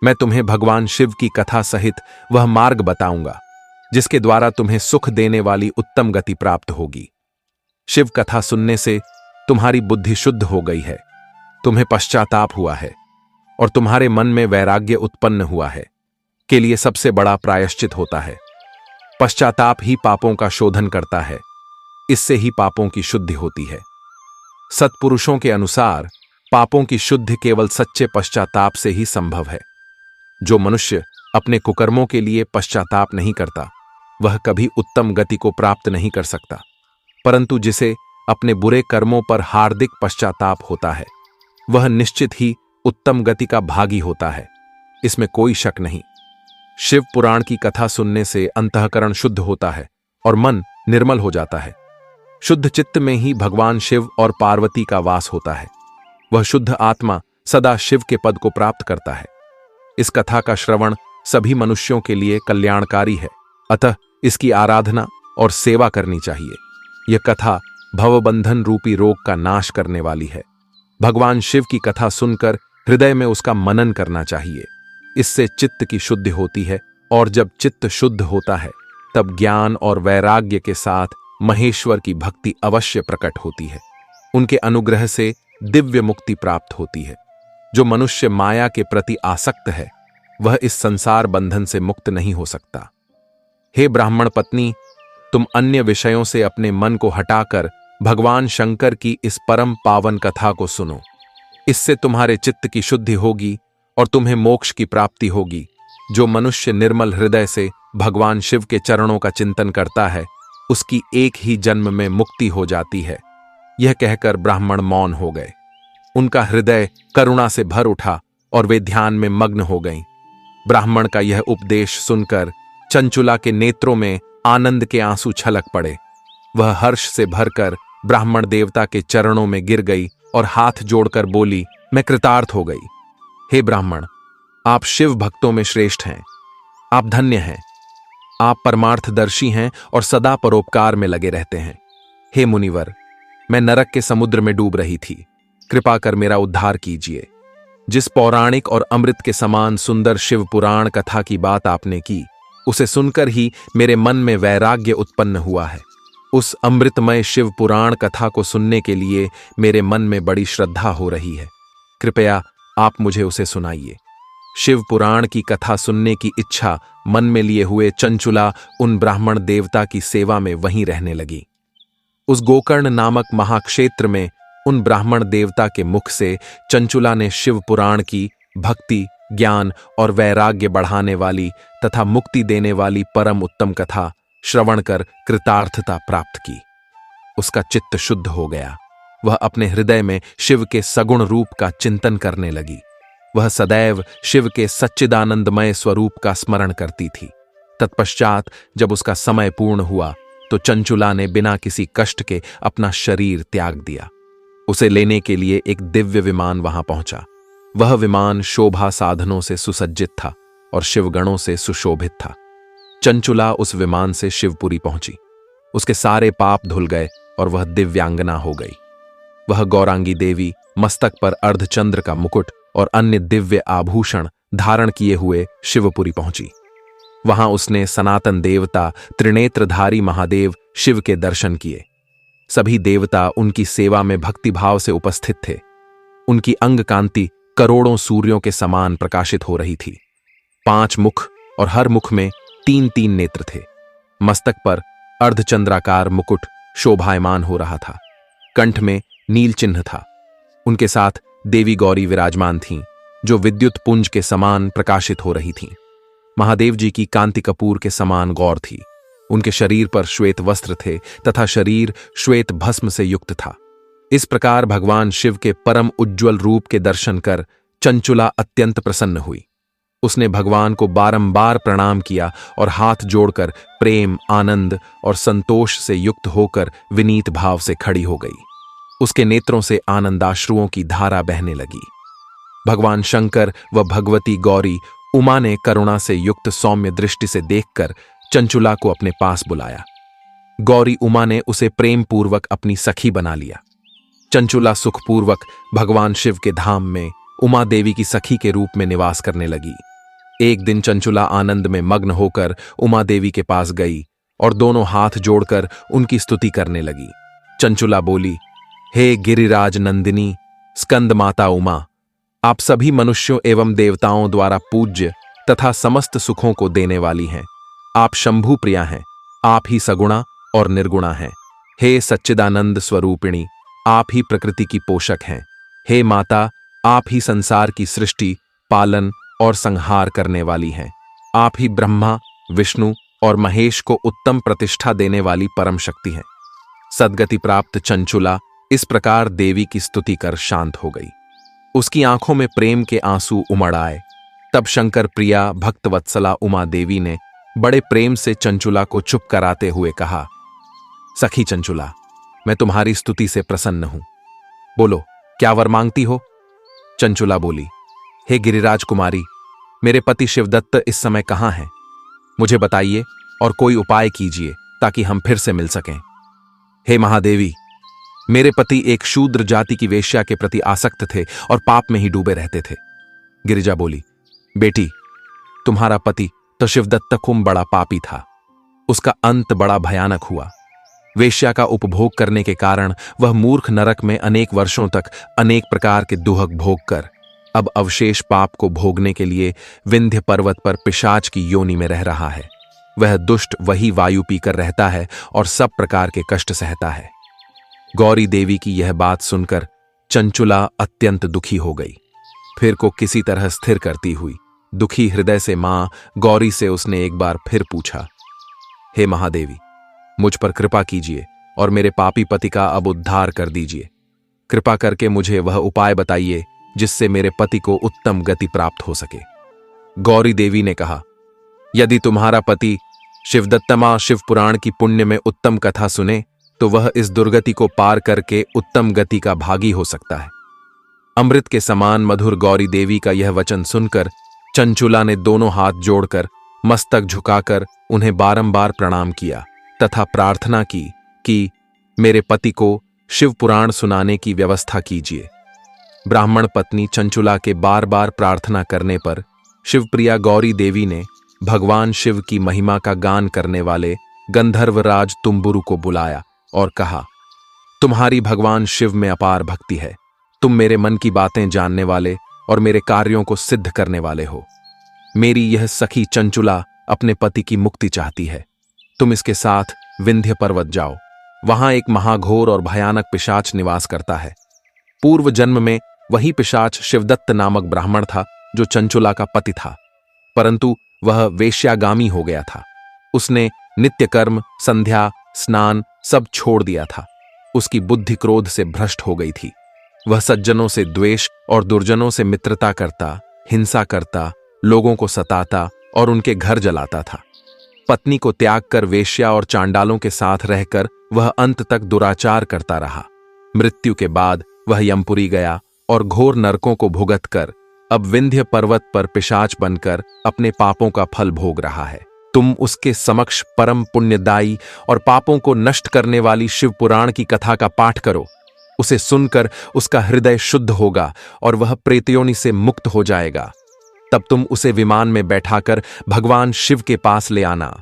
मैं तुम्हें भगवान शिव की कथा सहित वह मार्ग बताऊंगा जिसके द्वारा तुम्हें सुख देने वाली उत्तम गति प्राप्त होगी। शिव कथा सुनने से तुम्हारी बुद्धि शुद्ध हो गई है, तुम्हें पश्चाताप हुआ है और तुम्हारे मन में वैराग्य उत्पन्न हुआ है के लिए सबसे बड़ा प्रायश्चित होता है। पश्चाताप ही पापों का शोधन करता है, इससे ही पापों की शुद्धि होती है। सत्पुरुषों के अनुसार पापों की शुद्धि केवल सच्चे पश्चाताप से ही संभव है। जो मनुष्य अपने कुकर्मों के लिए पश्चाताप नहीं करता, वह कभी उत्तम गति को प्राप्त नहीं कर सकता, परंतु जिसे अपने बुरे कर्मों पर हार्दिक पश्चाताप होता है, वह निश्चित ही उत्तम गति का भागी होता है। इसमें कोई शक नहीं। शिव पुराण की कथा सुनने से अंतःकरण शुद्ध होता है और मन निर्मल हो जाता है। शुद्ध चित्त में ही भगवान शिव और पार्वती का वास होता है। वह शुद्ध आत्मा सदा शिव के पद को प्राप्त करता है। इस कथा का श्रवण सभी मनुष्यों के लिए कल्याणकारी है, अतः इसकी आराधना और सेवा करनी चाहिए। यह कथा भवबंधन रूपी रोग का नाश करने वाली है। भगवान शिव की कथा सुनकर हृदय में उसका मनन करना चाहिए। इससे चित्त की शुद्धि होती है और जब चित्त शुद्ध होता है, तब ज्ञान और वैराग्य के साथ महेश्वर की भक्ति अवश्य प्रकट होती है। उनके अनुग्रह से दिव्य मुक्ति प्राप्त होती है। जो मनुष्य माया के प्रति आसक्त है, वह इस संसार बंधन से मुक्त नहीं हो सकता। हे ब्राह्मण पत्नी, तुम अन्य विषयों से अपने मन को हटाकर भगवान शंकर की इस परम पावन कथा को सुनो। इससे तुम्हारे चित्त की शुद्धि होगी और तुम्हें मोक्ष की प्राप्ति होगी। जो मनुष्य निर्मल हृदय से भगवान शिव के चरणों का चिंतन करता है, उसकी एक ही जन्म में मुक्ति हो जाती है। यह कहकर ब्राह्मण मौन हो गए। उनका हृदय करुणा से भर उठा और वे ध्यान में मग्न हो गईं। ब्राह्मण का यह उपदेश सुनकर चंचुला के नेत्रों में आनंद के आंसू छलक पड़े। वह हर्ष से भरकर ब्राह्मण देवता के चरणों में गिर गई और हाथ जोड़कर बोली, मैं कृतार्थ हो गई। हे ब्राह्मण, आप शिव भक्तों में श्रेष्ठ हैं। आप धन्य हैं। आप परमार्थदर्शी हैं और सदा परोपकार में लगे रहते हैं। हे मुनिवर, मैं नरक के समुद्र में डूब रही थी। कृपा कर मेरा उद्धार कीजिए। जिस पौराणिक और अमृत के समान सुंदर शिव पुराण कथा की बात आपने की, उसे सुनकर ही मेरे मन में वैराग्य उत्पन्न हुआ है। उस अमृतमय शिव पुराण कथा को सुनने के लिए मेरे मन में बड़ी श्रद्धा हो रही है। कृपया आप मुझे उसे सुनाइए। शिव पुराण की कथा सुनने की इच्छा मन में लिए हुए चंचुला उन ब्राह्मण देवता की सेवा में वहीं रहने लगी। उस गोकर्ण नामक महाक्षेत्र में उन ब्राह्मण देवता के मुख से चंचुला ने शिव पुराण की भक्ति, ज्ञान और वैराग्य बढ़ाने वाली तथा मुक्ति देने वाली परम उत्तम कथा श्रवण कर कृतार्थता प्राप्त की। उसका चित्त शुद्ध हो गया। वह अपने हृदय में शिव के सगुण रूप का चिंतन करने लगी। वह सदैव शिव के सच्चिदानंदमय स्वरूप का स्मरण करती थी। तत्पश्चात जब उसका समय पूर्ण हुआ, तो चंचुला ने बिना किसी कष्ट के अपना शरीर त्याग दिया। उसे लेने के लिए एक दिव्य विमान वहां पहुंचा। वह विमान शोभा साधनों से सुसज्जित था और शिवगणों से सुशोभित था। चंचुला उस विमान से शिवपुरी पहुंची। उसके सारे पाप धुल गए और वह दिव्यांगना हो गई। वह गौरांगी देवी मस्तक पर अर्धचंद्र का मुकुट और अन्य दिव्य आभूषण धारण किए हुए शिवपुरी पहुंची। वहां उसने सनातन देवता त्रिनेत्रधारी महादेव शिव के दर्शन किए। सभी देवता उनकी सेवा में भक्तिभाव से उपस्थित थे। उनकी अंग कांति करोड़ों सूर्यों के समान प्रकाशित हो रही थी। 5 मुख और हर मुख में 3-3 नेत्र थे। मस्तक पर अर्धचंद्राकार मुकुट शोभायमान हो रहा था। कंठ में नील चिन्ह था। उनके साथ देवी गौरी विराजमान थीं, जो विद्युत पुंज के समान प्रकाशित हो रही थीं। महादेव जी की कांति कपूर के समान गौर थी। उनके शरीर पर श्वेत वस्त्र थे तथा शरीर श्वेत भस्म से युक्त था। इस प्रकार भगवान शिव के परम उज्ज्वल रूप के दर्शन कर चंचुला अत्यंत प्रसन्न हुई। उसने भगवान को बारंबार प्रणाम किया और हाथ जोड़कर प्रेम, आनंद और संतोष से युक्त होकर विनीत भाव से खड़ी हो गई। उसके नेत्रों से आनंदाश्रुओं की धारा बहने लगी। भगवान शंकर व भगवती गौरी उमा ने करुणा से युक्त सौम्य दृष्टि से देखकर चंचुला को अपने पास बुलाया। गौरी उमा ने उसे प्रेम पूर्वक अपनी सखी बना लिया। चंचुला सुखपूर्वक भगवान शिव के धाम में उमा देवी की सखी के रूप में निवास करने लगी। एक दिन चंचुला आनंद में मग्न होकर उमा देवी के पास गई और दोनों हाथ जोड़कर उनकी स्तुति करने लगी। चंचुला बोली, हे गिरिराज नंदिनी स्कंद माता उमा, आप सभी मनुष्यों एवं देवताओं द्वारा पूज्य तथा समस्त सुखों को देने वाली हैं। आप शंभु प्रिया हैं। आप ही सगुणा और निर्गुणा हैं। हे सच्चिदानंद स्वरूपिणी, आप ही प्रकृति की पोषक हैं। हे माता, आप ही संसार की सृष्टि, पालन और संहार करने वाली हैं। आप ही ब्रह्मा, विष्णु और महेश को उत्तम प्रतिष्ठा देने वाली परम शक्ति हैं। सद्गति प्राप्त चंचुला इस प्रकार देवी की स्तुति कर शांत हो गई। उसकी आंखों में प्रेम के आंसू उमड़ आए। तब शंकर प्रिया भक्तवत्सला उमा देवी ने बड़े प्रेम से चंचुला को चुप कराते हुए कहा, सखी चंचुला, मैं तुम्हारी स्तुति से प्रसन्न हूं। बोलो, क्या वर मांगती हो? चंचुला बोली, हे गिरिराज कुमारी, मेरे पति शिवदत्त इस समय कहाँ हैं? मुझे बताइए और कोई उपाय कीजिए ताकि हम फिर से मिल सकें। हे महादेवी, मेरे पति एक शूद्र जाति की वेश्या के प्रति आसक्त थे और पाप में ही डूबे रहते थे। गिरिजा बोली, बेटी, तुम्हारा पति तो शिवदत्त खूब बड़ा पापी था। उसका अंत बड़ा भयानक हुआ। वेश्या का उपभोग करने के कारण वह मूर्ख नरक में अनेक वर्षों तक अनेक प्रकार के दुहक भोग कर अब अवशेष पाप को भोगने के लिए विंध्य पर्वत पर पिशाच की योनि में रह रहा है। वह दुष्ट वही वायु पीकर रहता है और सब प्रकार के कष्ट सहता है। गौरी देवी की यह बात सुनकर चंचुला अत्यंत दुखी हो गई। फिर को किसी तरह स्थिर करती हुई दुखी हृदय से मां गौरी से उसने एक बार फिर पूछा, हे महादेवी, मुझ पर कृपा कीजिए और मेरे पापी पति का अब उद्धार कर दीजिए। कृपा करके मुझे वह उपाय बताइए जिससे मेरे पति को उत्तम गति प्राप्त हो सके। गौरी देवी ने कहा, यदि तुम्हारा पति शिवदत्तमा शिव पुराण की पुण्य में उत्तम कथा सुने तो वह इस दुर्गति को पार करके उत्तम गति का भागी हो सकता है। अमृत के समान मधुर गौरी देवी का यह वचन सुनकर चंचुला ने दोनों हाथ जोड़कर मस्तक झुकाकर उन्हें बारंबार प्रणाम किया तथा प्रार्थना की कि मेरे पति को शिव पुराण सुनाने की व्यवस्था कीजिए। ब्राह्मण पत्नी चंचुला के बार बार प्रार्थना करने पर शिवप्रिया गौरी देवी ने भगवान शिव की महिमा का गान करने वाले गंधर्वराज तुम्बुरु को बुलाया और कहा, तुम्हारी भगवान शिव में अपार भक्ति है। तुम मेरे मन की बातें जानने वाले और मेरे कार्यों को सिद्ध करने वाले हो। मेरी यह सखी चंचुला अपने पति की मुक्ति चाहती है। तुम इसके साथ विंध्य पर्वत जाओ। वहां एक महाघोर और भयानक पिशाच निवास करता है। पूर्व जन्म में वही पिशाच शिवदत्त नामक ब्राह्मण था जो चंचुला का पति था, परंतु वह वेश्यागामी हो गया था। उसने नित्य कर्म, संध्या, स्नान सब छोड़ दिया था। उसकी बुद्धि क्रोध से भ्रष्ट हो गई थी। वह सज्जनों से द्वेष और दुर्जनों से मित्रता करता, हिंसा करता, लोगों को सताता और उनके घर जलाता था। पत्नी को त्याग कर वेश्या और चांडालों के साथ रहकर वह अंत तक दुराचार करता रहा। मृत्यु के बाद वह यमपुरी गया और घोर नरकों को भुगत कर अब विंध्य पर्वत पर पिशाच बनकर अपने पापों का फल भोग रहा है। तुम उसके समक्ष परम पुण्यदायी और पापों को नष्ट करने वाली शिव पुराण की कथा का पाठ करो। उसे सुनकर उसका हृदय शुद्ध होगा और वह प्रेतयोनि से मुक्त हो जाएगा। तब तुम उसे विमान में बैठाकर भगवान शिव के पास ले आना।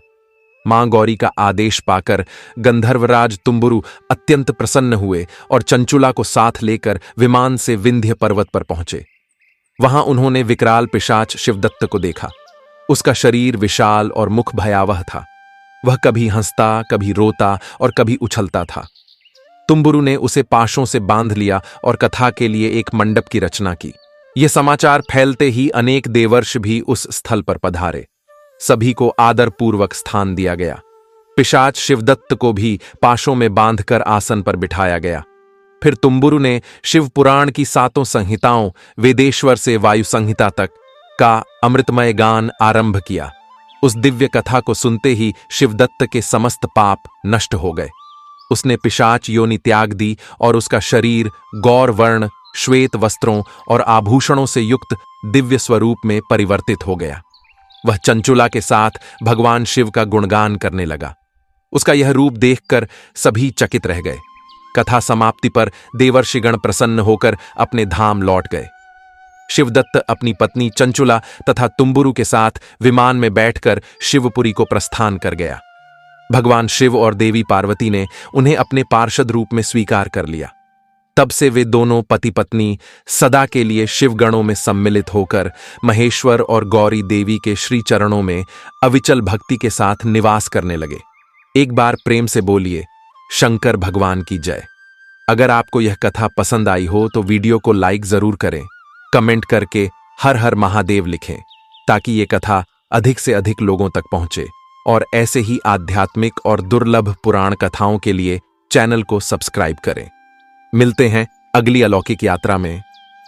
मां गौरी का आदेश पाकर गंधर्वराज तुम्बुरु अत्यंत प्रसन्न हुए और चंचुला को साथ लेकर विमान से विंध्य पर्वत पर पहुंचे। वहां उन्होंने विकराल पिशाच शिवदत्त को देखा। उसका शरीर विशाल और मुख भयावह था। वह कभी हंसता, कभी रोता और कभी उछलता था। तुम्बुरु ने उसे पाशों से बांध लिया और कथा के लिए एक मंडप की रचना की। यह समाचार फैलते ही अनेक देवर्ष भी उस स्थल पर पधारे। सभी को आदरपूर्वक स्थान दिया गया। पिशाच शिवदत्त को भी पाशों में बांधकर आसन पर बिठाया गया। फिर तुम्बुरु ने शिव पुराण की 7 संहिताओं वेदेश्वर से वायु संहिता तक का अमृतमय गान आरंभ किया। उस दिव्य कथा को सुनते ही शिवदत्त के समस्त पाप नष्ट हो गए। उसने पिशाच योनि त्याग दी और उसका शरीर गौर वर्ण, श्वेत वस्त्रों और आभूषणों से युक्त दिव्य स्वरूप में परिवर्तित हो गया। वह चंचुला के साथ भगवान शिव का गुणगान करने लगा। उसका यह रूप देखकर सभी चकित रह गए। कथा समाप्ति पर देवर्षिगण प्रसन्न होकर अपने धाम लौट गए। शिवदत्त अपनी पत्नी चंचुला तथा तुम्बुरु के साथ विमान में बैठकर शिवपुरी को प्रस्थान कर गया। भगवान शिव और देवी पार्वती ने उन्हें अपने पार्षद रूप में स्वीकार कर लिया। तब से वे दोनों पति पत्नी सदा के लिए शिवगणों में सम्मिलित होकर महेश्वर और गौरी देवी के श्री चरणों में अविचल भक्ति के साथ निवास करने लगे। एक बार प्रेम से बोलिए, शंकर भगवान की जय। अगर आपको यह कथा पसंद आई हो तो वीडियो को लाइक जरूर करें, कमेंट करके हर हर महादेव लिखें ताकि ये कथा अधिक से अधिक लोगों तक पहुंचे। और ऐसे ही आध्यात्मिक और दुर्लभ पुराण कथाओं के लिए चैनल को सब्सक्राइब करें। मिलते हैं अगली अलौकिक यात्रा में।